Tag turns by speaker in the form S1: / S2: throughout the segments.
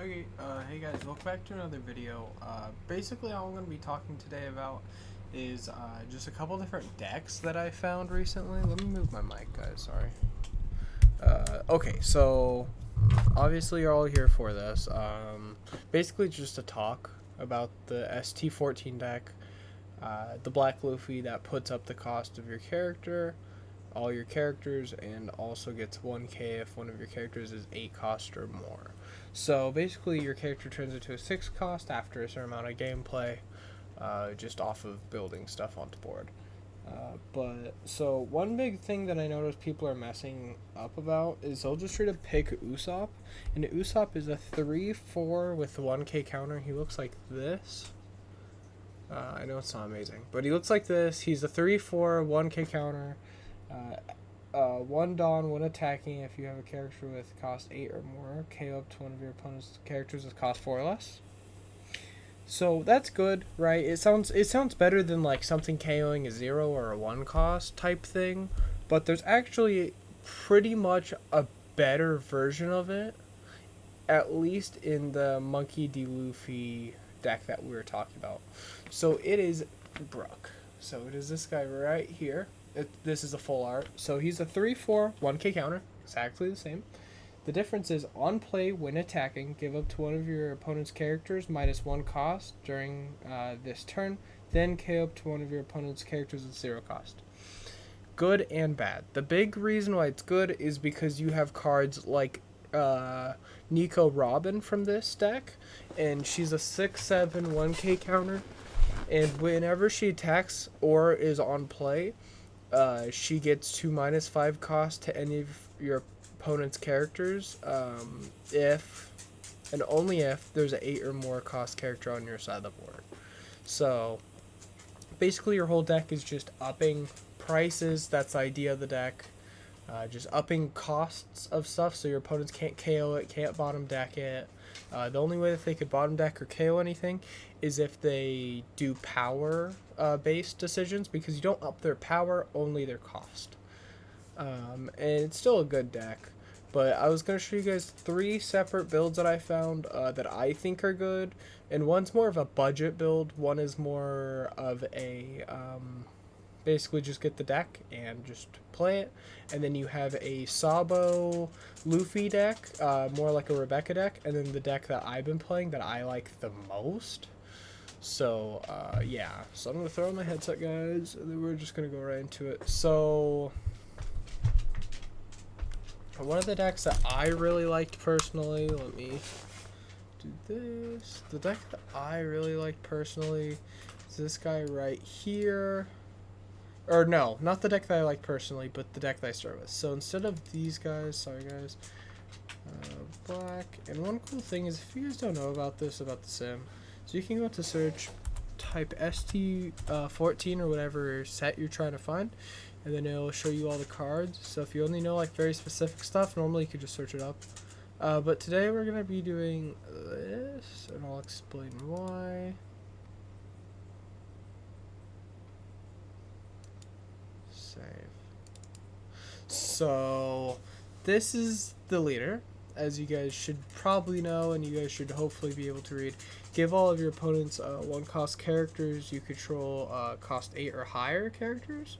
S1: Okay, hey guys, welcome back to another video. Basically all I'm going to be talking today about is just a couple different decks that I found recently. Let me move my mic, guys, sorry. Okay, so obviously you're all here for this. Basically just a talk about the ST14 deck, the Black Luffy that puts up the cost of your character, all your characters, and also gets 1k if one of your characters is 8 cost or more. So basically your character turns into a 6 cost after a certain amount of gameplay, just off of building stuff onto board. So one big thing that I noticed people are messing up about is they'll just try to pick Usopp, and Usopp is a 3/4 with 1k counter. He looks like this. I know it's not amazing, but he looks like this. He's a 3/4 1k counter. 1 Dawn when attacking if you have a character with cost 8 or more. KO up to one of your opponent's characters with cost 4 or less. So that's good, right? It sounds better than like something KOing a 0 or a 1 cost type thing, but there's actually pretty much a better version of it, at least in the Monkey D. Luffy deck that we were talking about. So it is Brook. So it is this guy right here. This is a full art. So he's a 3/4 1k counter, exactly the same. The difference is on play when attacking, give up to one of your opponent's characters -1 cost during this turn, then KO up to one of your opponent's characters with 0 cost. Good and bad. The big reason why it's good is because you have cards like Nico Robin from this deck, and she's a 6/7 1k counter, and whenever she attacks or is on play, she gets to -5 cost to any of your opponent's characters, if and only if there's an 8 or more cost character on your side of the board. So basically your whole deck is just upping prices. That's the idea of the deck. Just upping costs of stuff so your opponents can't KO it, can't bottom deck it. The only way that they could bottom deck or KO anything is if they do power based decisions, because you don't up their power, only their cost. And it's still a good deck. But I was going to show you guys 3 separate builds that I found that I think are good. And one's more of a budget build. One is more of a basically just get the deck and just play it. And then you have a Sabo Luffy deck, more like a Rebecca deck. And then the deck that I've been playing that I like the most. So, yeah. So I'm going to throw on my headset, guys, and then we're just going to go right into it. So one of the decks that I really liked personally, let me do this. The deck that I really liked personally is this guy right here. Or no, not the deck that I like personally, but the deck that I start with. So instead of these guys, sorry guys, black. And one cool thing is, if you guys don't know about this, about the sim, so you can go to search, type ST14 or whatever set you're trying to find, and then it'll show you all the cards. So if you only know like very specific stuff, normally you could just search it up. But today we're going to be doing this, and I'll explain why. Save. So this is the leader, as you guys should probably know, and you guys should hopefully be able to read. Give all of your opponents 1 cost characters you control cost 8 or higher characters.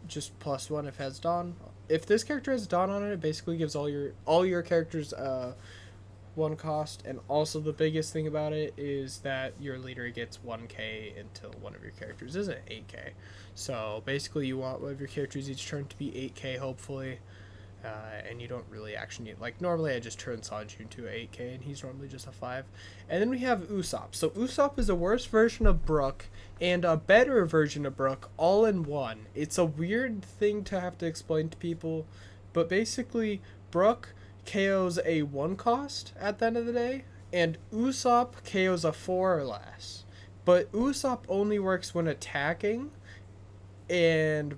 S1: Just +1 if it has Dawn. If this character has Dawn on it, it basically gives all your characters 1 cost. And also the biggest thing about it is that your leader gets 1k until one of your characters isn't 8k. So basically you want one of your characters each turn to be 8k, hopefully. And you don't really actually need, like, normally I just turn Sanju to 8k, and he's normally just a 5. And then we have Usopp. So Usopp is a worse version of Brook and a better version of Brook all in one. It's a weird thing to have to explain to people, but basically Brook KOs a 1 cost at the end of the day, and Usopp KOs a 4 or less. But Usopp only works when attacking, and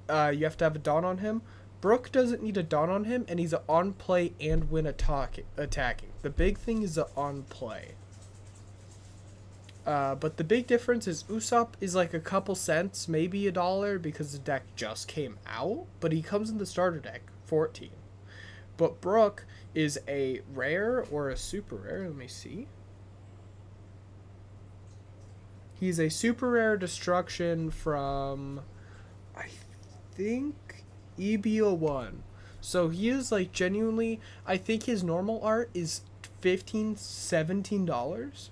S1: you have to have a Dawn on him. Brook doesn't need a Dawn on him, and he's on play and when attacking. The big thing is the on play. But the big difference is Usopp is like a couple cents, maybe $1, because the deck just came out, but he comes in the starter deck, 14. But Brook is a rare or a super rare. Let me see. He's a super rare destruction from, I think, EBO1. So he is like genuinely, I think his normal art is $15-17,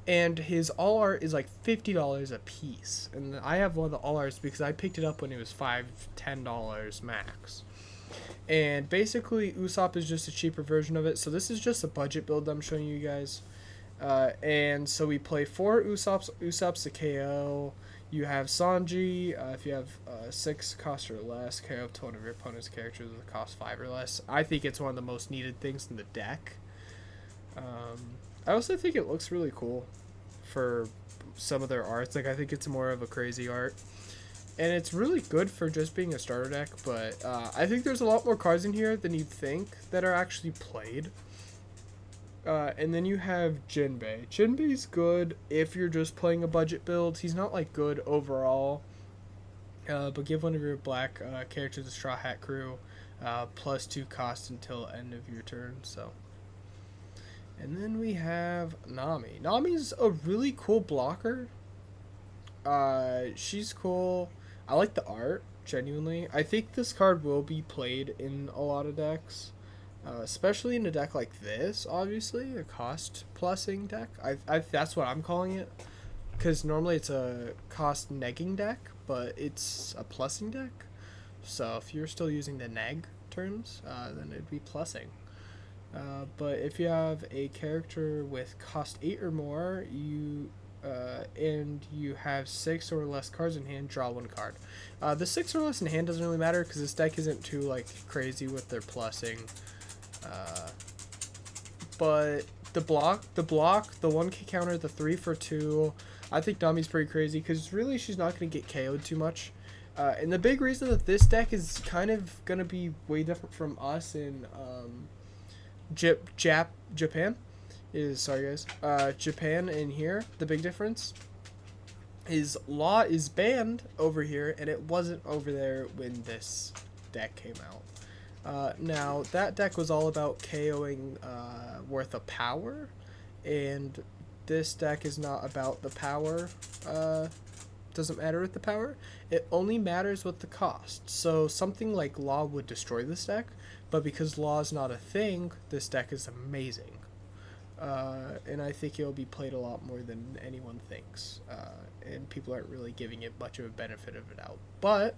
S1: and his all art is like $50 a piece. And I have one of the all arts because I picked it up when it was $5-10 max. And basically Usopp is just a cheaper version of it. So this is just a budget build I'm showing you guys. And so we play 4 Usopp's to KO. You have Sanji. If you have 6 cost or less, KO to one of your opponent's characters with a cost 5 or less. I think it's one of the most needed things in the deck. I also think it looks really cool for some of their arts. Like, I think it's more of a crazy art. And it's really good for just being a starter deck. But I think there's a lot more cards in here than you'd think that are actually played. And then you have Jinbei. Jinbei's good if you're just playing a budget build. He's not like good overall. But give one of your black characters a Straw Hat Crew +2 cost until end of your turn. So, and then we have Nami. Nami's a really cool blocker. She's cool. I like the art genuinely. I think this card will be played in a lot of decks. Especially in a deck like this, obviously, a cost plussing deck. That's what I'm calling it. Because normally it's a cost negging deck, but it's a plussing deck. So if you're still using the neg terms, then it'd be plussing. But if you have a character with cost 8 or more, and you have 6 or less cards in hand, draw 1 card. The 6 or less in hand doesn't really matter because this deck isn't too like crazy with their plussing. But the 1k counter, the 3 for 2, I think Nami's pretty crazy because really she's not going to get KO'd too much. And the big reason that this deck is kind of going to be way different from us in Japan is, sorry guys, Japan in here, the big difference is Law is banned over here and it wasn't over there when this deck came out. Now, that deck was all about KOing worth of power, and this deck is not about the power. Doesn't matter with the power. It only matters with the cost. So something like Law would destroy this deck, but because Law is not a thing, this deck is amazing. And I think it'll be played a lot more than anyone thinks. And people aren't really giving it much of a benefit of the doubt. But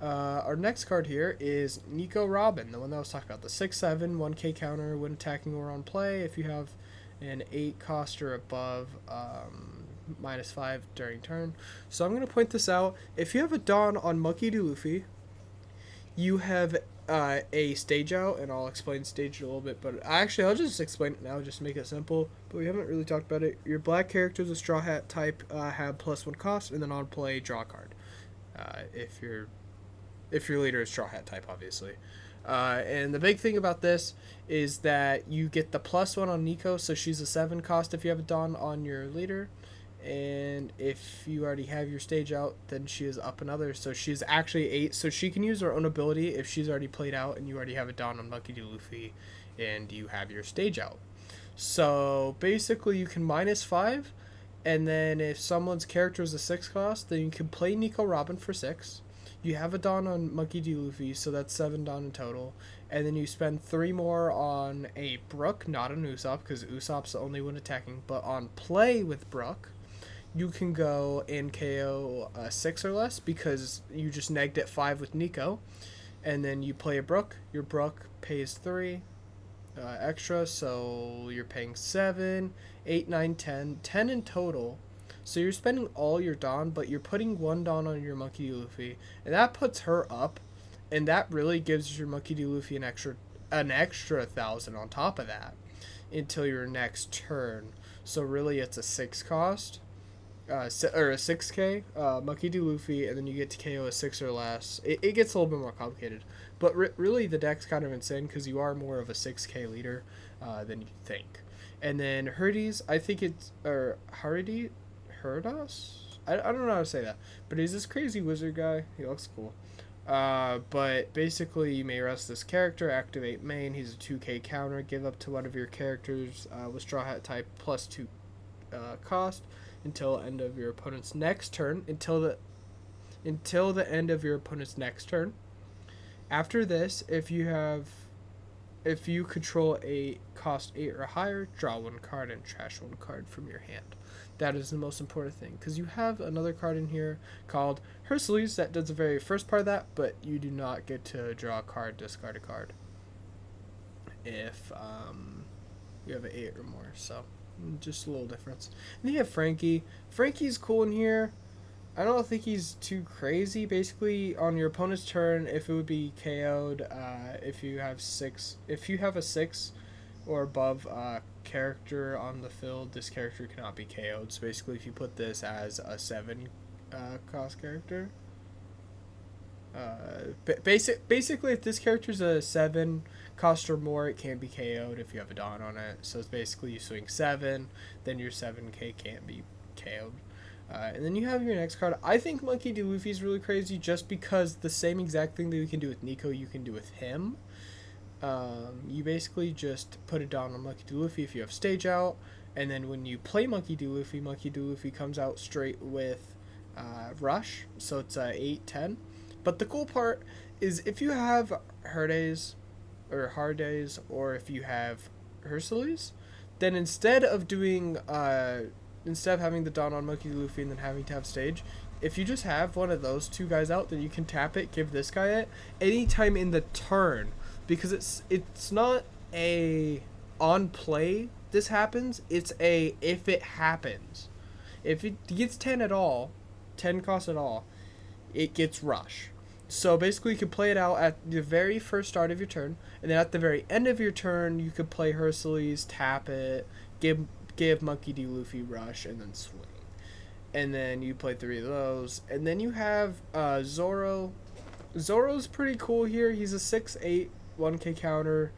S1: our next card here is Nico Robin, the one that I was talking about. The 6/7, 1k counter when attacking or on play. If you have an 8 cost or above, -5 during turn. So I'm going to point this out. If you have a Dawn on Monkey D. Luffy, you have a stage out, and I'll explain stage in a little bit. But actually, I'll just explain it now just to make it simple. But we haven't really talked about it. Your black characters with Straw Hat type have +1 cost, and then on play, draw a card. If your leader is Straw Hat type, obviously. And the big thing about this is that you get the +1 on Nico, so she's a 7 cost if you have a Dawn on your leader. And if you already have your stage out, then she is up another, so she's actually 8. So she can use her own ability if she's already played out and you already have a Dawn on Monkey D. Luffy and you have your stage out. So basically you can -5, and then if someone's character is a 6 cost, then you can play Nico Robin for 6. You have a Dawn on Monkey D. Luffy, so that's 7 Dawn in total. And then you spend 3 more on a Brook, not an Usopp, because Usopp's the only one attacking. But on play with Brook, you can go and KO 6 or less, because you just negged at 5 with Nico. And then you play a Brook. Your Brook pays 3 extra, so you're paying 7, 8, 9, 10. 10 in total. So you're spending all your Dawn, but you're putting 1 Dawn on your Monkey D. Luffy, and that puts her up, and that really gives your Monkey D. Luffy an extra 1,000 on top of that until your next turn. So really, it's a 6 cost, or a 6k Monkey D. Luffy, and then you get to KO a 6 or less. It gets a little bit more complicated, but really the deck's kind of insane because you are more of a 6k leader than you think. And then Herdes, I think it's Herdas? I don't know how to say that, but he's this crazy wizard guy. He looks cool. But basically, you may rest this character, activate main. He's a 2k counter. Give up to one of your characters with Straw Hat type plus 2 cost until end of your opponent's next turn. Until the end of your opponent's next turn. After this, if you control a cost 8 or higher, draw 1 card and trash 1 card from your hand. That is the most important thing, because you have another card in here called Hercules that does the very first part of that, but you do not get to draw a card, discard a card if you have an 8 or more. So just a little difference. And then you have Frankie. Frankie's cool in here. I don't think he's too crazy. Basically, on your opponent's turn, if it would be KO'd, if you have a 6 or above character on the field, this character cannot be KO'd. So basically, if you put this as a 7 cost character, basically, if this character's a 7 cost or more, it can't be KO'd if you have a Dawn on it. So it's basically you swing 7, then your 7k can't be KO'd. And then you have your next card. I think Monkey D. Luffy is really crazy just because the same exact thing that you can do with Nico, you can do with him. You basically just put it down on Monkey D. Luffy if you have stage out, and then when you play Monkey D. Luffy comes out straight with Rush, so it's 8-10. But the cool part is if you have Hard Days, or if you have Hercules, then instead of having the Dawn on Monkey D. Luffy and then having to have stage, if you just have one of those 2 guys out, then you can tap it, give this guy it anytime in the turn, because it's not a on play this happens, it's a if it happens. If it gets 10 at all, 10 cost at all, it gets Rush. So basically you can play it out at the very first start of your turn, and then at the very end of your turn you could play Hercules, tap it, give Monkey D. Luffy Rush, and then swing. And then you play 3 of those. And then you have Zoro. Zoro's pretty cool here. He's a 6/8 1k counter.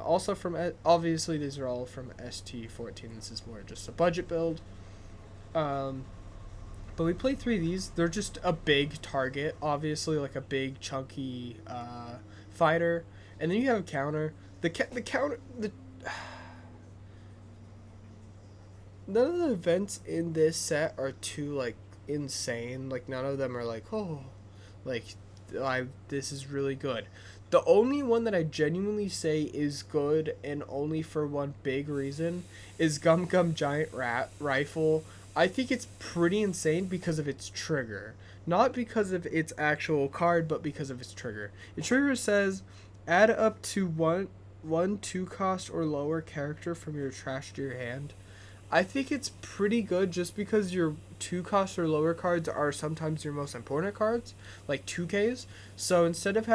S1: Also from, obviously these are all from ST14. This is more just a budget build. But we play 3 of these. They're just a big target, obviously, like a big chunky fighter. And then you have a counter. None of the events in this set are too, like, insane. Like, none of them are like, oh, like, this is really good. The only one that I genuinely say is good, and only for one big reason, is Gum Gum Giant Rifle. I think it's pretty insane because of its trigger. Not because of its actual card, but because of its trigger. The trigger says, add up to one 2 cost or lower character from your trash to your hand. I think it's pretty good just because your 2 cost or lower cards are sometimes your most important cards, like 2Ks. So instead of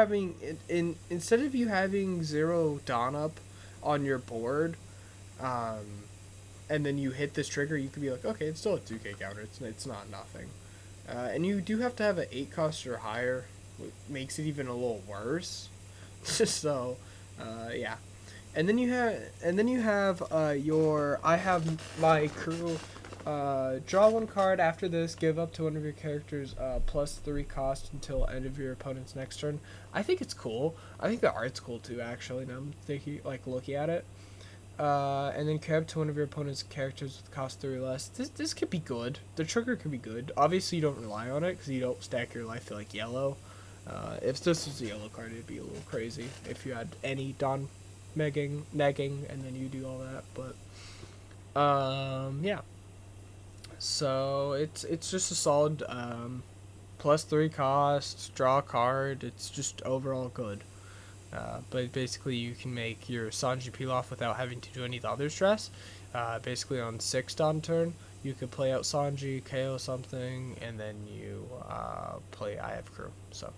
S1: you having 0 Dawn up on your board, and then you hit this trigger, you could be like, okay, it's still a 2K counter. It's not nothing. And you do have to have an 8 cost or higher, which makes it even a little worse. So, yeah. And then you have I have my crew draw 1 card after this, give up to one of your characters plus 3 cost until end of your opponent's next turn. I think it's cool. I think the art's cool too, actually, now I'm thinking, like, looking at it. And then give up to one of your opponent's characters with cost 3 or less. This could be good. The trigger could be good. Obviously you don't rely on it because you don't stack your life to, like, yellow. If this was a yellow card, it'd be a little crazy if you had any Dawn negging, and then you do all that, but yeah. So it's just a solid plus 3 cost, draw a card. It's just overall good. But basically you can make your Sanji peel off without having to do any of the other stress. Basically on 6 Dawn turn, you could play out Sanji, KO something, and then you play I Have Crew. So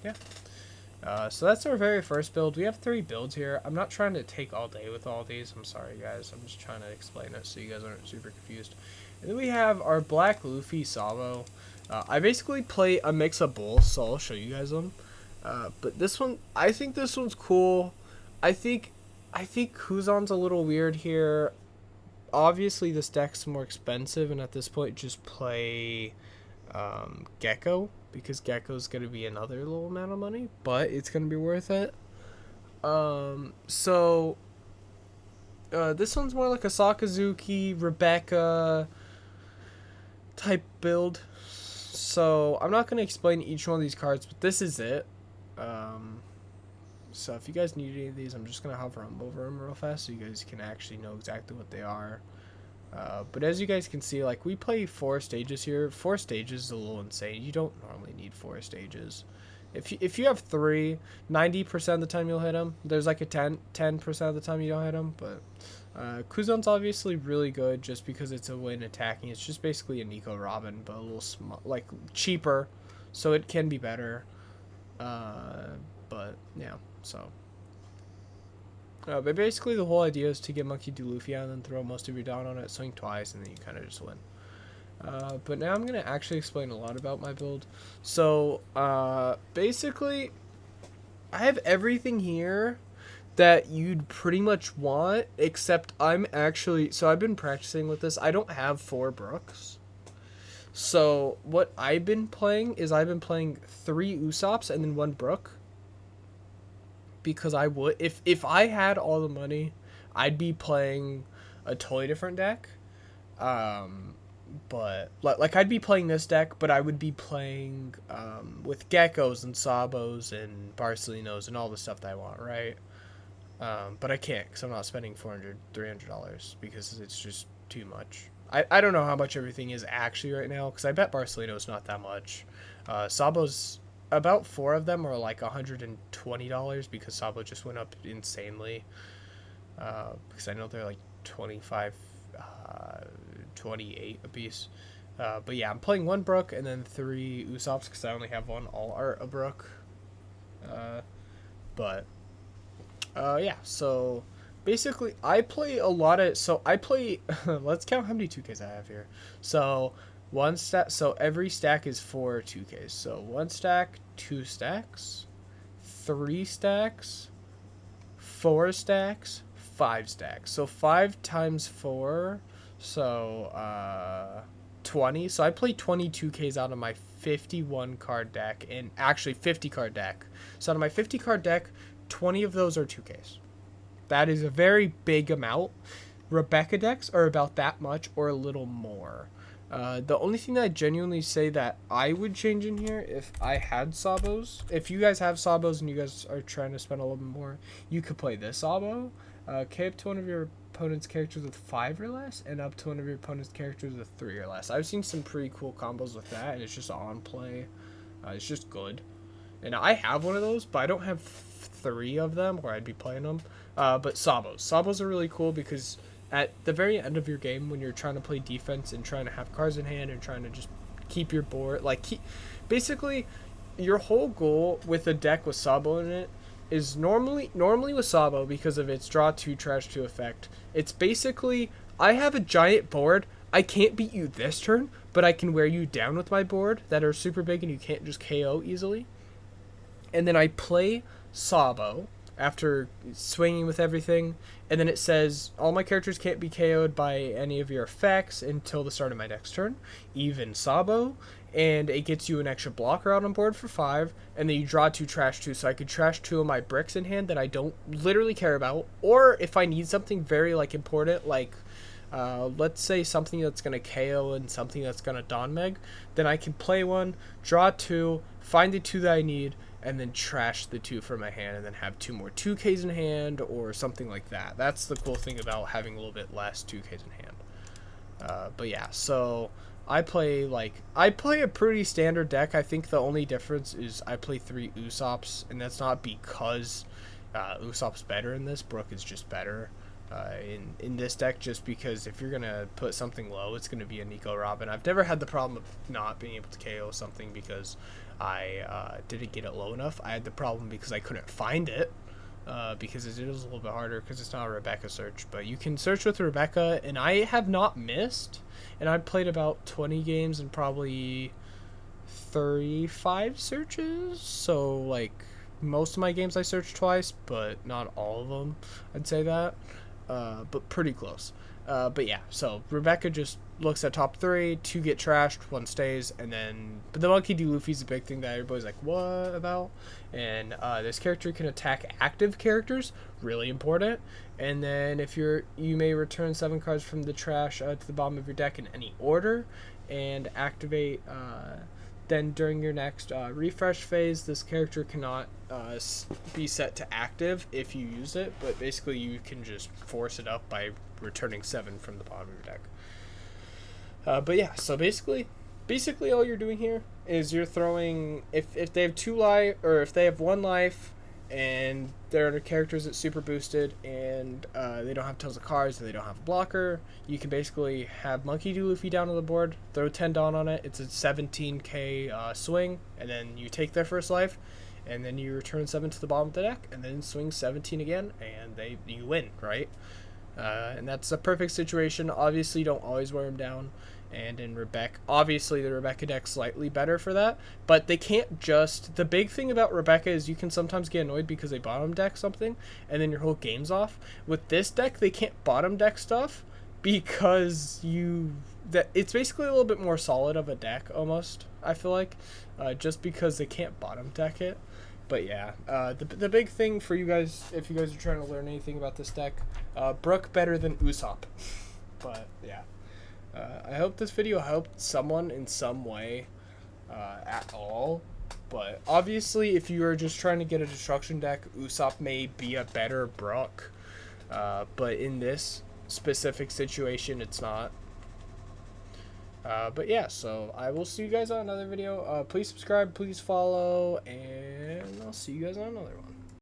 S1: yeah. So that's our very first build. We have 3 builds here. I'm not trying to take all day with all these. I'm sorry, guys. I'm just trying to explain it so you guys aren't super confused. And then we have our Black Luffy Sabo. I basically play a mix of both, so I'll show you guys them. But this one, I think this one's cool. I think Kuzan's a little weird here. Obviously, this deck's more expensive, and at this point, just play Gecko. because Gecko's gonna be another little amount of money, but it's gonna be worth it. This one's more like a Sakazuki, Rebecca type build. So I'm not gonna explain each one of these cards, but this is it. So if you guys need any of these, I'm just gonna hover over them real fast so you guys can actually know exactly what they are. But as you guys can see, like, we play 4 stages here. 4 stages is a little insane. You don't normally need 4 stages. If you have 3, 90% of the time you'll hit them. There's like a 10% of the time you don't hit them. But Kuzon's obviously really good just because it's a win attacking. It's just basically a Nico Robin, but a little like cheaper, so it can be better. But yeah, so. But basically the whole idea is to get Monkey D. Luffy out and then throw most of your down on it, swing twice, and then you kind of just win. But now I'm going to actually explain a lot about my build. So, basically, I have everything here that you'd pretty much want, except I'm actually, so I've been practicing with this. I don't have 4 Brooks. So, what I've been playing is I've been playing 3 Usops and then 1 Brook. Because I would, if I had all the money, I'd be playing a totally different deck. But like I'd be playing this deck, but I would be playing with Geckos and Sabos and Barcelinos and all the stuff that I want, right? But I can't because I'm not spending $300 because it's just too much. I don't know how much everything is actually right now because I bet Barcelino's not that much. Sabos, about 4 of them are like $120 because Sabo just went up insanely. Because I know they're like 25, 28 a piece. But yeah, I'm playing 1 Brook and then 3 Usops because I only have 1 all art a Brook. Yeah, so basically I play a lot of, so I play, let's count how many 2Ks I have here. So one stack, so every stack is 4 2Ks. So 1 stack, 2 stacks, 3 stacks, 4 stacks, 5 stacks. So 5 times 4, so 20. So I play 22 Ks out of my 51 card deck, and actually 50 card deck. So out of my 50 card deck, 20 of those are 2Ks. That is a very big amount. Rebecca decks are about that much or a little more. The only thing that I genuinely say that I would change in here if I had Sabos, if you guys have Sabos and you guys are trying to spend a little bit more, you could play this Sabo. K up to one of your opponent's characters with 5 or less, and up to one of your opponent's characters with 3 or less. I've seen some pretty cool combos with that, and it's just on play. It's just good. And I have one of those, but I don't have 3 of them where I'd be playing them. But Sabos. Sabos are really cool because at the very end of your game, when you're trying to play defense and trying to have cards in hand and trying to just keep your board, like, basically, your whole goal with a deck with Sabo in it is normally with Sabo, because of its draw 2, trash 2 effect, it's basically, I have a giant board, I can't beat you this turn, but I can wear you down with my board that are super big and you can't just KO easily. And then I play Sabo after swinging with everything, and then it says all my characters can't be KO'd by any of your effects until the start of my next turn, even Sabo, and it gets you an extra blocker out on board for 5, and then you draw 2, trash 2, so I could trash 2 of my bricks in hand that I don't literally care about, or if I need something very like important, like let's say something that's going to KO and something that's going to Dawn Meg, then I can play 1, draw 2, find the 2 that I need, and then trash the 2 from my hand, and then have 2 more 2Ks in hand, or something like that. That's the cool thing about having a little bit less 2Ks in hand. But yeah, so I play a pretty standard deck. I think the only difference is I play 3 Usops, and that's not because Usopp's better in this. Brook is just better in this deck, just because if you're gonna put something low, it's gonna be a Nico Robin. I've never had the problem of not being able to KO something because I didn't get it low enough. I had the problem because I couldn't find it, because it is a little bit harder because it's not a Rebecca search. But you can search with Rebecca, and I have not missed, and I've played about 20 games and probably 35 searches, so like most of my games I searched twice, but not all of them, I'd say that. but pretty close. But yeah, so Rebecca just looks at top 3, 2 get trashed, 1 stays, and then... But the Monkey D. Luffy's a big thing that everybody's like, what about? And this character can attack active characters, really important. And then if you may return 7 cards from the trash to the bottom of your deck in any order, and activate... then during your next refresh phase, this character cannot be set to active if you use it, but basically you can just force it up by returning 7 from the bottom of your deck. But yeah, so basically all you're doing here is you're throwing, if they have 2 life, or if they have 1 life, and they're characters that's super boosted, and they don't have tons of cards, and they don't have a blocker, you can basically have Monkey D. Luffy down on the board, throw 10 down on it, it's a 17k swing, and then you take their first life, and then you return 7 to the bottom of the deck, and then swing 17 again, and you win, right? And that's a perfect situation. Obviously, you don't always wear them down. And in Rebecca, obviously the Rebecca deck's slightly better for that, but they can't just... The big thing about Rebecca is you can sometimes get annoyed because they bottom deck something, and then your whole game's off. With this deck, they can't bottom deck stuff because it's basically a little bit more solid of a deck, almost, I feel like, just because they can't bottom deck it. But yeah, the big thing for you guys, if you guys are trying to learn anything about this deck, Brook better than Usopp. But yeah. I hope this video helped someone in some way at all. But obviously, if you are just trying to get a destruction deck, Usopp may be a better Brook. But in this specific situation, it's not. But yeah, so I will see you guys on another video. Please subscribe, please follow, and I'll see you guys on another one.